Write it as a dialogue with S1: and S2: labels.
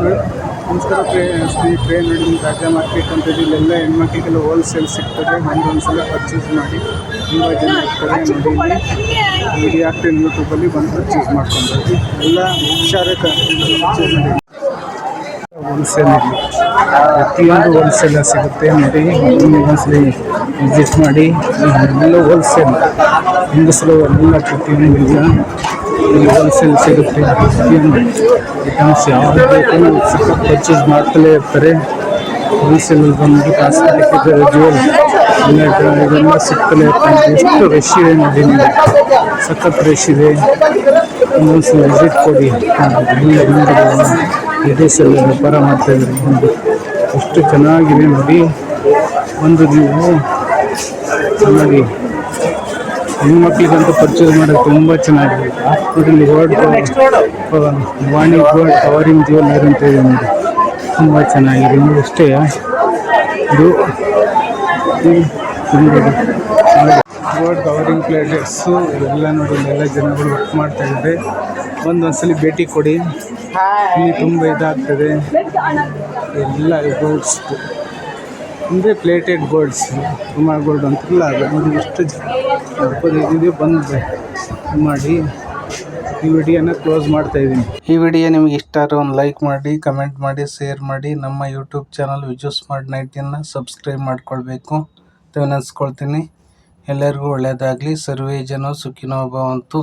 S1: ನಮಸ್ಕಾರ ಸ್ನೇಹಿತರೆ, ನೋಡಿ ರಾಜಾ ಮಾರ್ಕೆಟ್ ಅಂತ ಇಲ್ಲೆಲ್ಲ ಹೆಣ್ಮಕ್ಳಿಗೆಲ್ಲ ಹೋಲ್ಸೇಲ್ ಸಿಗ್ತದೆ. ಒಂದೊಂದ್ಸಲ ಪರ್ಚೇಸ್ ಮಾಡಿ ತುಂಬ ಜನ ಇರ್ತಾರೆ. ನೋಡಿ ವಿಡಿಯೋ ಆಗ್ತದೆ, ಯೂಟ್ಯೂಬಲ್ಲಿ ಬಂದು ಪರ್ಚೇಸ್ ಮಾಡ್ಕೊಂಡ್ರಿ ಎಲ್ಲ ಹುಷಾರೇ ಪರ್ಚೇಸ್ ಮಾಡಿ. ಹೋಲ್ಸೇಲ್ ಇಲ್ಲಿ ಪ್ರತಿಯೊಂದು ಹೋಲ್ಸೇಲ್ ಸಿಗುತ್ತೆ. ನೋಡಿ ಒಂದ್ಸಲಿ ವಿಸಿಟ್ ಮಾಡಿ. ಎಲ್ಲ ಹೋಲ್ಸೇಲ್ ಹೆಂಗಸರು ಎಲ್ಲ ಪ್ರತಿಯೊಂದು ಇಲ್ಲ ಇಲ್ಲಿ ಹೋಲ್ಸೇಲ್ ಸಿಗುತ್ತೆ. ಪ್ರತಿಯೊಂದು ಐಟಮ್ಸ್ ಯಾವ್ದು ಬೇಕು ಸಖತ್ ಪರ್ಚೇಸ್ ಮಾಡ್ತಲೇ ಇರ್ತಾರೆ. ಹೋಲ್ಸೇಲ್ ಬಂದು ಕಾಸ್ಮೆಟಿಕ್ ಜ್ಯುವೆಲ್ ಇದೆಲ್ಲ ಸಿಗ್ತಲೇ ಇರ್ತಾರೆ. ಎಷ್ಟು ರಶ್ ಇದೆ ನೋಡಿ, ನಿಮಗೆ ಸಖತ್ ರಶ್ ಇದೆ. ಒಂದೊಂದ್ಸಲ ವಿಸಿಟ್ ಕೊಡಿ. ಲೇಡೀಸೆಲ್ಲ ವ್ಯಾಪಾರ ಮಾಡ್ತಾಯಿದ್ದಾರೆ. ಒಂದು ಎಷ್ಟು ಚೆನ್ನಾಗಿದೆ ನೋಡಿ. ಒಂದು ನೀವು ನೋಡಿ ಹೆಣ್ಮಕ್ಳಿಗಂತೂ ಪರ್ಚೇಸ್ ಮಾಡೋದು ತುಂಬ ಚೆನ್ನಾಗಿದೆ. ನೋಡಿ ವಾಣಿ ಗೋಲ್ಡ್ ಕವರಿಂಗ್ ಜ್ಯುವೆಲ್ಲರಿ ಅಂತ ಇದೆ ನೋಡಿ, ತುಂಬ ಚೆನ್ನಾಗಿದೆ. ನೋಡಿ ಅಷ್ಟೇ ಇದು ಗೋಲ್ಡ್ ಕವರಿಂಗ್ ಪ್ಲೇಟೆಡ್ಸು ಇದೆಲ್ಲ ನೋಡಿ. ಇಲ್ಲೆಲ್ಲ ಜನಗಳು ವರ್ಕ್ ಮಾಡ್ತಾ ಇದ್ದಾರೆ. ಒಂದೊಂದ್ಸಲಿ ಭೇಟಿ ಕೊಡಿ, ಇಲ್ಲಿ ತುಂಬ ಇದಾಗ್ತದೆ. ಎಲ್ಲ ಗೋಲ್ಡ್ಸ್ ಅಂದರೆ ಪ್ಲೇಟೆಡ್ ಗೋಲ್ಡ್ಸ್, ಸುಮಾರು ಗೋಲ್ಡ್ ಅಂತಿಲ್ಲ. ಅದು ನೋಡಿ ಎಷ್ಟು ಇದಿದೆ, ಬಂದು ಮಾಡಿ ಈ ವಿಡಿಯೋನ ಕ್ಲೋಸ್ ಮಾಡ್ತಾ ಇದ್ದೀನಿ. ಈ ವಿಡಿಯೋ ನಿಮಗೆ ಇಷ್ಟ ಆದರೆ ಒಂದು ಲೈಕ್ ಮಾಡಿ, ಕಮೆಂಟ್ ಮಾಡಿ, ಶೇರ್ ಮಾಡಿ. ನಮ್ಮ ಯೂಟ್ಯೂಬ್ ಚಾನಲ್ ವಿಜು ಸ್ಮಾರ್ಟ್ 90ನ ಸಬ್ಸ್ಕ್ರೈಬ್ ಮಾಡ್ಕೊಳ್ಬೇಕು ಅಂತ ನೆನೆಸ್ಕೊಳ್ತೀನಿ. ಎಲ್ಲರಿಗೂ ಒಳ್ಳೆಯದಾಗಲಿ. ಸರ್ವೇ ಜನ ಸುಖಿನೋ ಭವಂತು.